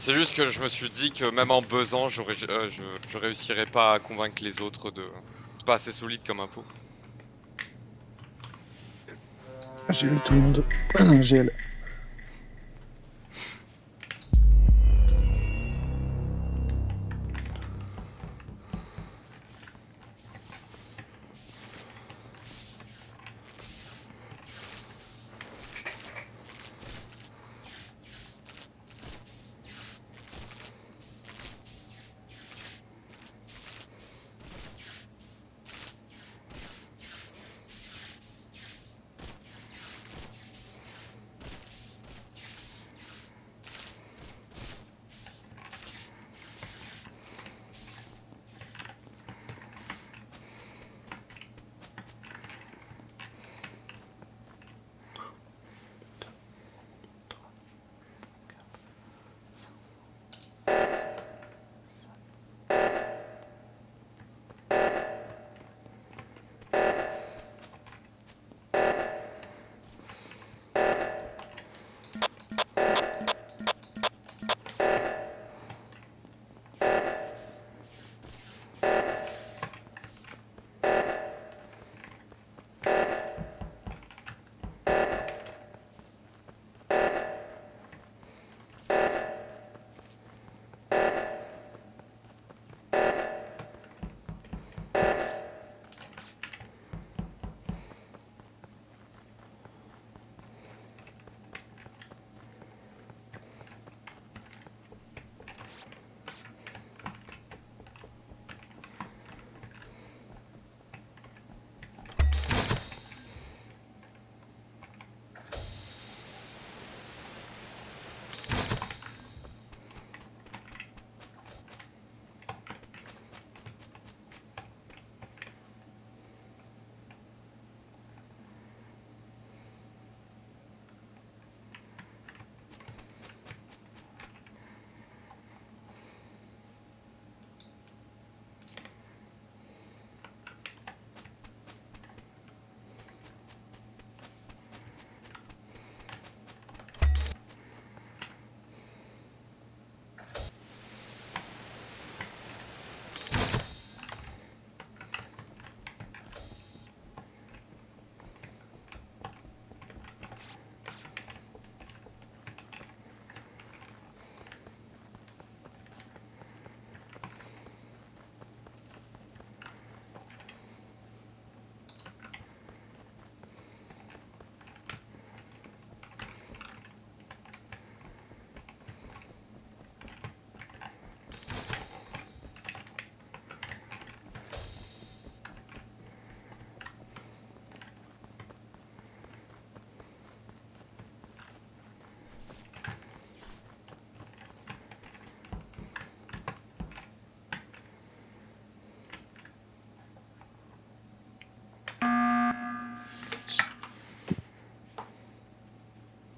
C'est juste que je me suis dit que même en buzzant, je réussirais pas à convaincre les autres de. C'est pas assez solide comme info. GL tout le monde. GL.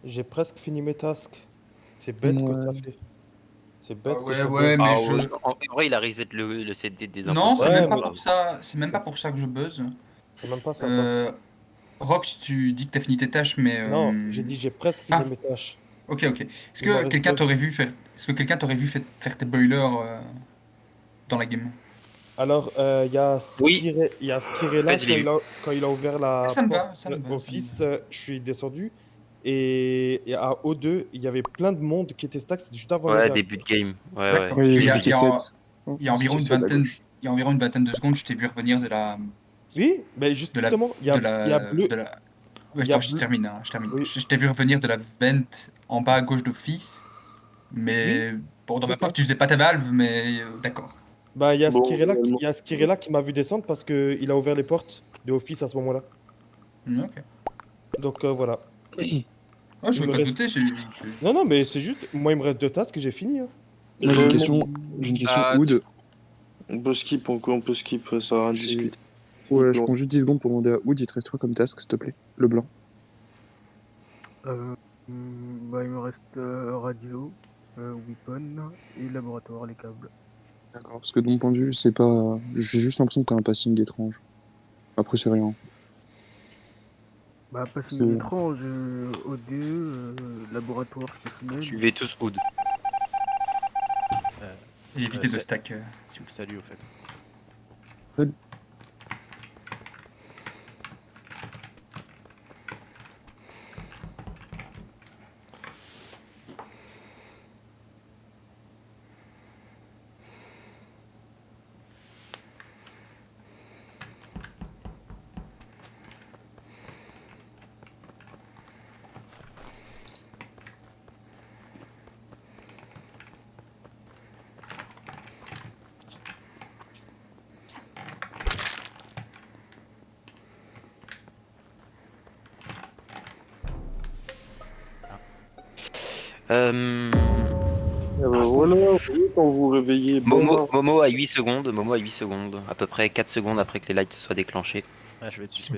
J'ai presque fini mes tasks. C'est bête que t'as fait. C'est bête que t'as Ouais, buzzé. mais Ah je. oui, en vrai, il a reset le CD des Non, c'est imposteurs. Ouais, même pas mais pour ça. C'est même pas pour ça que je buzz. c'est même pas ça parce que... Euh, Rox, tu dis que t'as fini tes tâches, mais. Non, j'ai dit j'ai presque fini Ah, mes tâches. ok. Est-ce Il m'en que reste quelqu'un deux. t'aurait vu faire. Est-ce que quelqu'un t'aurait vu faire tes boilers dans la game? Alors, il y a Oui, Skirella, Space, je l'ai vu. quand il a ouvert la Ça me porte va, ça me va, ça me Office, va. je suis descendu. Et à O2, il y avait plein de monde qui était stack, c'était juste avant le Ouais, réacteur. début de game. Ouais, ouais. D'accord, parce Oui, qu'il y vous a, il y étiez a, 7. il y a environ une À vingtaine. gauche. Il y a environ une vingtaine de secondes, je t'ai vu revenir Oui, mais de la, justement, de il y a la, bleu, de la. Ouais, il y a attends, je bleu. termine, hein, je termine. Oui, Je t'ai vu revenir de la vente en bas à gauche d'office, oui, mais bon, dans c'est ma poste, ça. tu faisais pas ta valve, mais d'accord. Bah, Bon, Il réellement. y a Skirella qui m'a vu descendre parce qu'il a ouvert les portes de Office à ce moment-là. Ok. Donc voilà. Oh, je Il veux me pas te reste. douter, Non, non, mais c'est juste. Moi, il me reste deux tasks, j'ai fini, hein. Moi, Réellement, j'ai une question, Ah, Oud. on peut skip, on peut skip, ça va rien J'ai- discuter. Ouais, je Blanc. prends juste 10 secondes pour demander à Oud, il te reste quoi comme task, s'il te plaît? Le blanc. Bah, il me reste radio, weapon et laboratoire, les câbles. D'accord. Parce que de mon point de vue, c'est pas. J'ai juste l'impression que t'as un passing étrange. Après, c'est rien. Bah, C'est- passing étrange, O2, laboratoire spécimen. Suivez tous Oud. Et éviter de c'est- stack. C'est le salut au fait. Euh, Voilà, vous voyez, quand vous vous réveillez. Momo à 8 secondes, Momo à 8 secondes, à peu près 4 secondes après que les lights se soient déclenchés. Ah, je vais être suspect.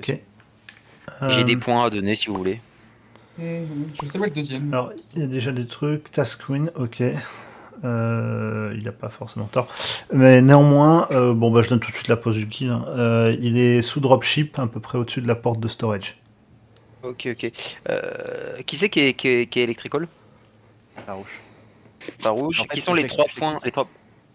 Ok. J'ai des Euh, points à donner si vous voulez. Je sais pas le deuxième. Alors, il y a déjà des trucs. Task Queen, ok. Il n'a pas forcément tort. Mais néanmoins, bon, bah, je donne tout de suite la pause du kill. Hein. Il est sous dropship, à peu près au-dessus de la porte de storage. Ok, ok. Qui c'est qui est Electrical? Farouche. Farouche. En fait, Qui sont les je 3 t'explique. points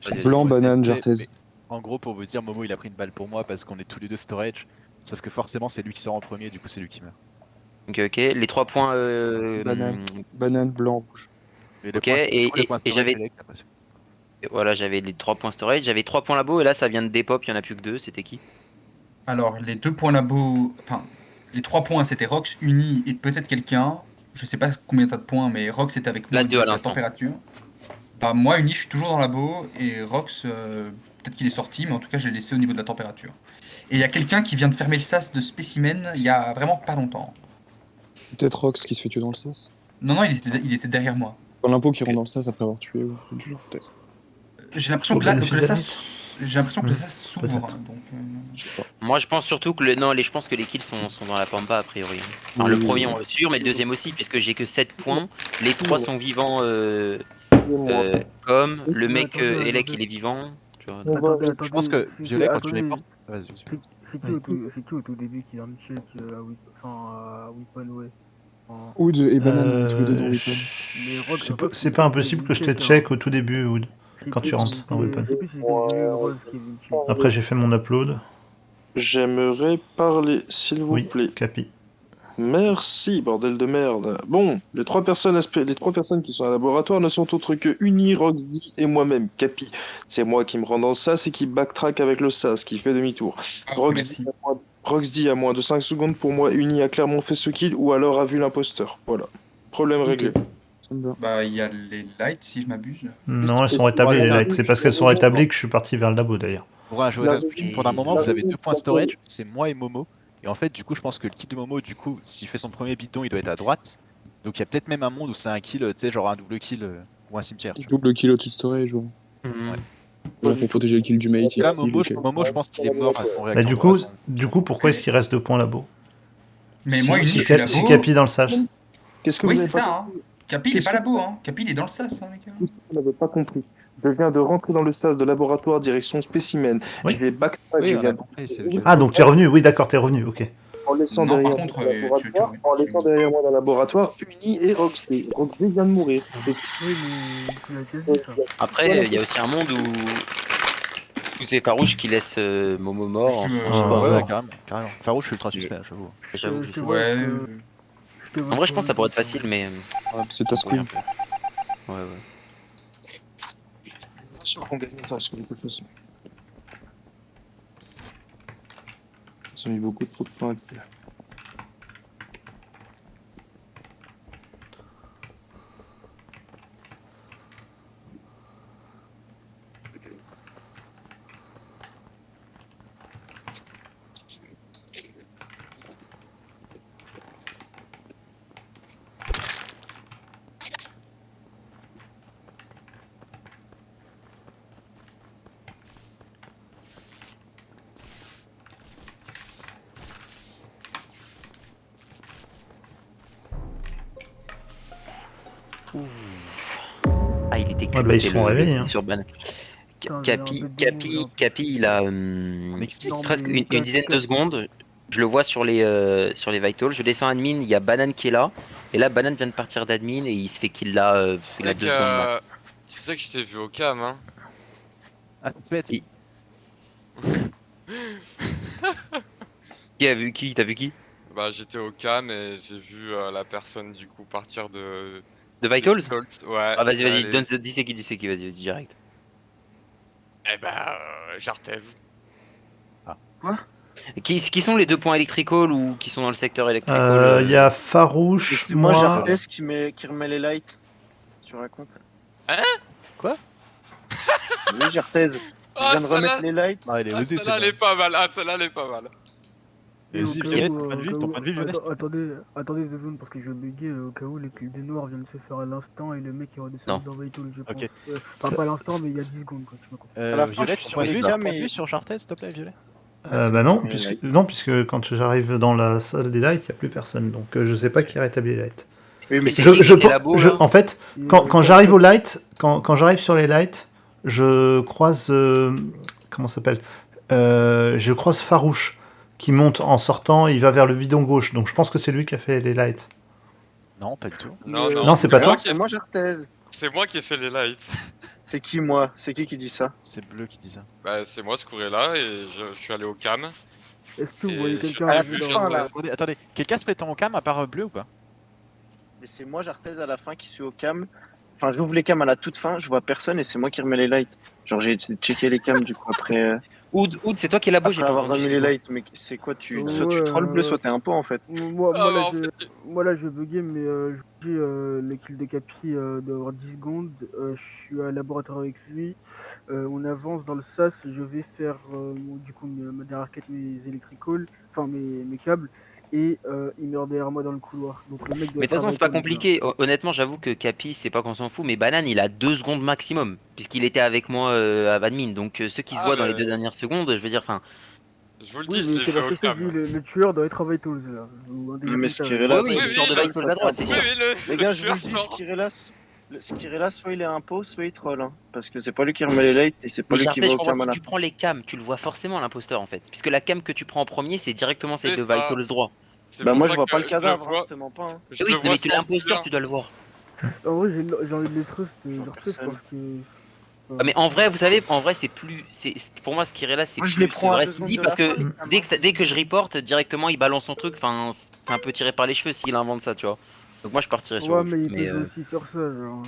Vas-y, Blanc, Ouais, banane, mais- jartaise. mais En gros, pour vous dire, Momo il a pris une balle pour moi parce qu'on est tous les deux storage. Sauf que forcément, c'est lui qui sort en premier, du coup, c'est lui qui meurt. Ok, ok. Les 3 points. Banane. Banane, blanc, rouge. Et le Ok, point, et le point storage, j'avais- c'est Elec, après, c'est- Voilà, j'avais les 3 points storage. J'avais 3 points labo et là ça vient de dépop, il y en a plus que 2. C'était qui? Alors, les 2 points labo. Enfin, les 3 points, c'était Rox, Uni et peut-être quelqu'un. Je sais pas combien t'as de points, mais Rox était avec moi Là, au deux niveau à de la l'instant. température. Bah, moi, Uni, je suis toujours dans le labo. Et Rox, peut-être qu'il est sorti, mais en tout cas, je l'ai laissé au niveau de la température. Et il y a quelqu'un qui vient de fermer le sas de spécimen il y a vraiment pas longtemps. Peut-être Rox qui se fait tuer dans le sas. Non, il était derrière moi. Quand l'impôt qui rentre dans le sas après avoir tué, ouais. Toujours, peut-être. J'ai l'impression Faut que, là, vérifier que le la sas. J'ai l'impression que le sas s'ouvre. peut-être. Donc, Je sais pas. Moi je pense surtout que je pense que les kills sont dans la pampa a priori. Enfin, Oui, le premier oui. on est sûr, mais le deuxième aussi, puisque j'ai que 7 points. Les 3 sont vivants comme le mec attendez, Elec attendez. il est vivant. Tu vois. Attendez, Je pense que c'est Violet, quand tu attendez, les portes. Vas-y, vas-y. c'est qui au tout début qui vient de check à Weapon, ouais. Oud et banane, tous les deux dans Euh, Weapon. c'est pas impossible que je te check au tout début, Wood, quand tu rentres dans Weapon. Je sais plus si c'est le Rose qui est venu check. Après, j'ai fait mon upload. J'aimerais parler, s'il vous Oui, plaît. Capi. Merci, bordel de merde. Bon, les trois personnes qui sont à laboratoire ne sont autres que Uni, Roxy et moi-même, Capi. C'est moi qui me rends dans le sas et qui backtrack avec le sas, qui fait demi-tour. merci. Roxy a moins de 5 secondes pour moi, Uni a clairement fait ce kill ou alors a vu l'imposteur. Voilà. Problème réglé. Ça me va. Bah, il y a les lights, si je m'abuse. Non, elles sont rétablies, les lights. C'est parce qu'elles sont rétablies que je suis parti vers le labo, d'ailleurs. Pour un joueur pendant un moment, vous avez 2 points storage, c'est moi et Momo. Et en fait, du coup, je pense que le kill de Momo, du coup, s'il fait son premier bidon, il doit être à droite. Donc il y a peut-être même un monde où c'est un kill, tu sais, genre un double kill ou un cimetière. Tu vois. Double kill au-dessus de storage, ouais. Mhm. Genre pour protéger le kill du mate. Et là, il Momo, est Momo, je pense qu'il est mort à son Mais réacteur. du coup, pourquoi est-ce qu'il reste 2 points labo? Mais moi, Uni, je Si suis labo. si Capi dans le sas. Qu'est-ce que Oui, vous c'est avez ça, pas hein. Capi, il est pas labo, hein. Capi, il est dans le sas, hein, les gars. Vous n'avez pas compris. Je viens de rentrer dans le sas de laboratoire direction spécimen. Oui. Je vais backtrack, Oui, je on a viens compris. Ah, donc t'es revenu. Oui, d'accord, t'es revenu. Ok. en laissant Non, derrière par contre, moi dans le laboratoire, tu- en laissant derrière moi dans le laboratoire Uni et Roxy. Roxy vient de mourir. Oui, mais tu l'as déjà dit, ça. Après, il y a aussi un monde où c'est Farouche qui laisse Momo mort. Je me- Je sais pas, Ouais, Ah, ouais, carrément. Farouche, je suis ultra suspect, j'avoue. j'avoue que je Je sais te pas. vois Ouais. que- te vois En vrai, je pense que ça pourrait être que- facile, mais. C'est ta oui, squeeze. un peu. Ouais, ouais. Bien sûr qu'on gagne ça, de toute façon. Ils ont mis beaucoup trop de points. Ah, il était bah, culotté, ils seront réveillés, hein. sur Ban. Putain, Capi, j'ai un peu de Capi, démon, Capi, il a Mec, six. presque mais une dizaine de secondes. Je le vois sur les vitals. Je descends admin, il y a Banane qui est là. Et là, Banane vient de partir d'admin et il se fait kill là. Il a Mec, 2 secondes max. c'est ça que je t'ai vu au cam, hein. Ah, bête. Si. Qui a vu qui? T'as vu qui? Bah j'étais au cam et j'ai vu la personne du coup partir de... De Vitals? Ouais. Ah vas-y, allez. donne dis c'est qui, vas-y, direct. Eh bah Jartez. Qui sont les 2 points électrical ou qui sont dans le secteur électrical? Il y a Farouche, C'est moi, moi. Jartes, qui remet les lights sur la compte. Hein? Quoi? Oui, Jartes. Je Ah, viens de remettre les lights. Ah, il est osé, celle-là elle est pas mal, celle-là elle est pas mal. Et si, Au cas Violet, où, ton point de vue, au cas ton où- point de vue, Violet. Attendez 2 secondes parce que je vais bugger au cas où les cubes de noir viennent de se faire à l'instant et le mec est redescendu dans Vital, je pense. Ok. Enfin, pas à l'instant, mais il y a 10 secondes, quoi. Tu m'as compris. À la fin, Violet, je tu suis point de sur vue, les ton cams point de et- vue sur Jartez, s'il te plaît, Violet. Bah non, les puisque quand j'arrive dans la salle des lights, il n'y a plus personne. Donc je sais pas qui a rétabli les lights. Oui, mais c'est c'est qui qui était là-bas, là En fait, Et, quand j'arrive au light, quand j'arrive sur les lights, je croise comment ça s'appelle je croise Farouche qui monte en sortant, il va vers le bidon gauche. Donc je pense que c'est lui qui a fait les lights. Non, pas du tout. Non, c'est pas toi. C'est moi, Jartes. C'est moi qui ai fait les lights. C'est qui, moi? C'est qui dit ça? C'est Bleu qui dit ça. Bah c'est moi Scourella et je suis allé au cam. Est-ce que vous Et voyez je- quelqu'un à la arriver fin, dans- là. Attendez, quelqu'un se prétend au cam à part Bleu ou pas? Mais c'est moi, Jartes, à la fin qui suis au cam. Enfin, j'ouvre les cams à la toute fin, je vois personne et c'est moi qui remets les lights. Genre, j'ai checké les cams du coup après, Oud, c'est toi qui es là-bas, j'ai après pas avoir entendu. remis les lights. Mais c'est quoi, soit tu Ouais, trolls bleu, soit t'es un pot en fait. Moi, Ah, là, en je... fait, moi là je vais bugger, mais je dis les kills de Capi d'avoir 10 secondes. Je suis à laboratoire avec lui. On avance dans le SAS. Je vais faire du coup ma dernière quête, mes electrical, enfin mes câbles. Et il meurt derrière moi dans le couloir. Donc le mec doit Mais de toute être façon, à c'est pas Vital, compliqué. Honnêtement, j'avoue que Capi, c'est pas qu'on s'en fout, mais Banane, il a 2 secondes maximum, puisqu'il était avec moi à Admin. Donc ceux qui se Ah, voient dans les mais- 2 dernières secondes, je veux dire, enfin. Je vous le Oui, dis, mais je c'est l'ai fait parce au que je te cam. dis, le tueur doit être à Vitals là. Ou un des Oui, mais deux comme ça. Skirella, Oui, oui, oui, il sort de oui, Vitals à droite, c'est Oui, sûr. oui, Les le gars, je tueur vous dis, sort. Skirella, soit il est un pot, soit il troll. Hein, parce que c'est pas lui qui remet les lights et c'est pas Mais lui qui Jartez, va je au pense cam à que la si tu prends les cams, tu le vois forcément l'imposteur en fait. Puisque la cam que tu prends en premier, c'est directement celle C'est de ça. Vitals droit. C'est Bah, pour moi, ça je vois que pas le je cadavre, vois- hein, je te mens pas. Hein. Je Oui, le mais vois tu es l'imposteur, sortir. tu dois le voir. En vrai, j'ai envie de les trust Genre Jartes personne. parce que. Ah, mais en vrai, vous savez, en vrai, c'est plus. Pour moi, ce qui est là, c'est Moi, je plus les prends à vrai 2 ce qu'il dit, secondes de parce la que fin, les cams, dès que je reporte, directement, il balance son truc. Enfin, c'est un peu tiré par les cheveux s'il invente ça, tu vois. Donc, moi, je partirais sur. Ouais, Rouge, mais il mais, peut jouer aussi sur ça, genre.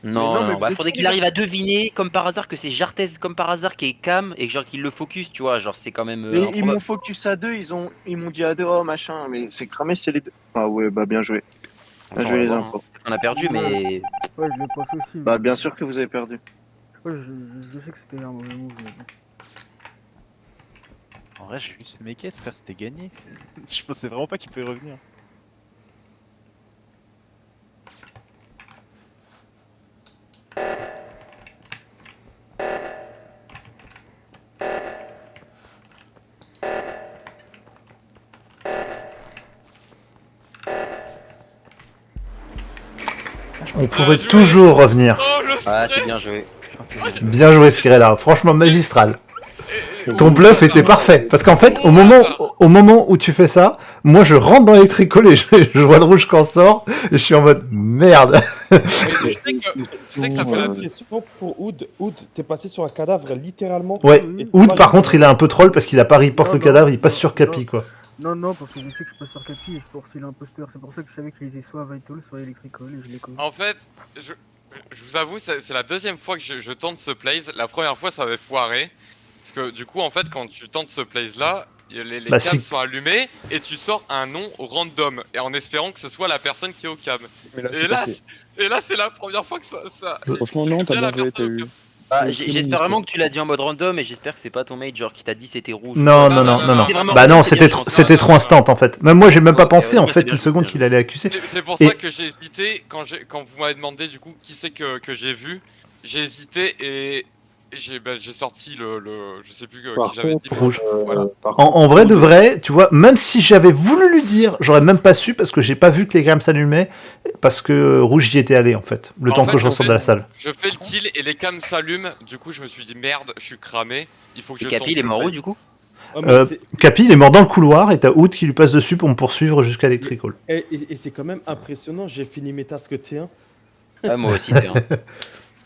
non, non, non, mais bah, c'est faudrait qui, qu'il arrive à deviner, comme par hasard, que c'est Jartes, comme par hasard, qui est cam, et genre qu'il le focus, tu vois. Genre, c'est quand même. Mais ils improbable. m'ont focus à 2, ils m'ont dit à 2, oh machin, mais c'est cramé, c'est les 2. Ah ouais, bah bien joué. On Bien s'en joué va les voir, infos. hein. On a perdu, mais. Ouais, je l'ai pensé aussi. Bah mais- bien sûr que vous avez perdu. Ouais, je sais que c'était un mauvais move. Mais... En vrai, j'ai juste fait mes quêtes, frère, c'était gagné. Je pensais vraiment pas qu'il pouvait revenir. On pourrait joué. toujours revenir. Oh le Ah, stress. c'est bien joué. Bien joué, Skirella. Franchement, magistral. Et- Ton bluff était parfait. Parce qu'en fait, au moment où tu fais ça, moi je rentre dans l'électrical et je vois le rouge quand sort. Et je suis en mode merde. Je sais que ça fait la Une question pour Oud. Oud, t'es passé sur un cadavre littéralement. Ouais. Et Oud, toi, par contre, il est un peu troll parce qu'il a pas report le Non, cadavre, non, il passe non, sur Capi, quoi. Non, parce que je sais que je passe sur Capi et je pense qu'il est imposteur. C'est pour ça que je savais qu'il était soit à Vital, soit à Electrical et je l'ai connu. En fait, je vous avoue, c'est la deuxième fois que je tente ce plays. La première fois, ça avait foiré. Parce que du coup, en fait, quand tu tentes ce plays là, les Bah, cams si. sont allumés et tu sors un nom random. Et en espérant que ce soit la personne qui est au cam. Mais là, Et c'est là, passé. c'est la première fois que ça. Franchement, non, c'est t'as bien la bien joué, t'as personne au eu. cam. Bah, Oui, j'espère féministe, vraiment ouais. que tu l'as dit en mode random et j'espère que c'est pas ton mate genre qui t'a dit c'était rouge. Non, Non, non, non, non, non, non, non, non. non, Bah non, non, c'était non, c'était non, trop non, instant en fait. Même moi, j'ai même pas Ok, pensé ouais, en c'est fait bien une joué, seconde bien qu'il joué. allait accuser. C'est pour Et- ça que j'ai hésité quand vous m'avez demandé du coup qui c'est que j'ai vu. J'ai hésité et j'ai sorti le je sais plus Par qui j'avais dit. contre, Rouge. Voilà. En vrai de vrai, tu vois, même si j'avais voulu lui dire, j'aurais même pas su parce que j'ai pas vu que les cams s'allumaient parce que rouge y était allé en fait, le En temps fait, que je je ressorte fais- de la salle. Je fais le kill et les cams s'allument. Du coup, je me suis dit merde, je suis cramé. Il faut que Et je Capi, tente il est le mort où plays. du coup? Ah, mais c'est- Capi, il est mort dans le couloir et t'as Oud qui lui passe dessus pour me poursuivre jusqu'à Electrical. et c'est quand même impressionnant. J'ai fini mes tasks T1. Ah, moi aussi, t'es un.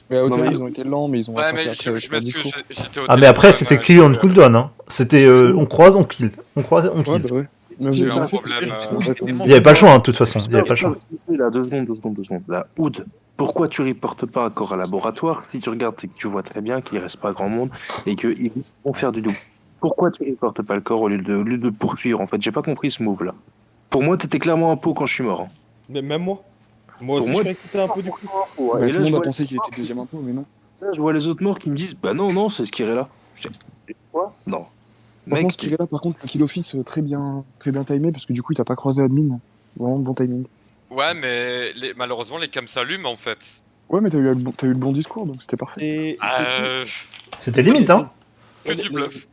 Mais à hauteur, Non, mais- ils ont été lents, mais ils ont Ouais, rattrapé mais après je avec leur m'excuse, discours. j'étais au Ah, mais après, téléphone, c'était kill on je- cooldown. Hein. C'était on croise, on kill. On croise, on Ouais, kill. bah ouais. Mais J'ai vous eu avez un fait problème. Il n'y avait pas le choix, hein, de toute façon. Il n'y avait pas le choix. Là, 2 secondes. Là, Oud, pourquoi tu reportes pas encore à laboratoire? Si tu regardes, c'est que tu vois très bien qu'il reste pas grand monde et qu'ils vont faire du double. Pourquoi tu reportes pas le corps au lieu de poursuivre? En fait, j'ai pas compris ce move là. Pour moi, t'étais clairement un pot quand je suis mort. Hein. Mais même moi. Moi Pour aussi, moi, je croyais que t'étais un peu du coup. Bah, Et tout là, le je monde a vois- pensé qu'il était deuxième impôt, mais non. Là, je vois les autres morts qui me disent bah non, c'est Skirella. Quoi? Non. Franchement, Mec, ce qu'il est là, par contre, le kill office très bien timé parce que du coup, il t'a pas croisé admin. Vraiment bon timing. Ouais, mais malheureusement, les cams s'allument en fait. Ouais, mais t'as eu le bon discours, donc c'était parfait. Et Euh, C'était limite, hein. que du bluff.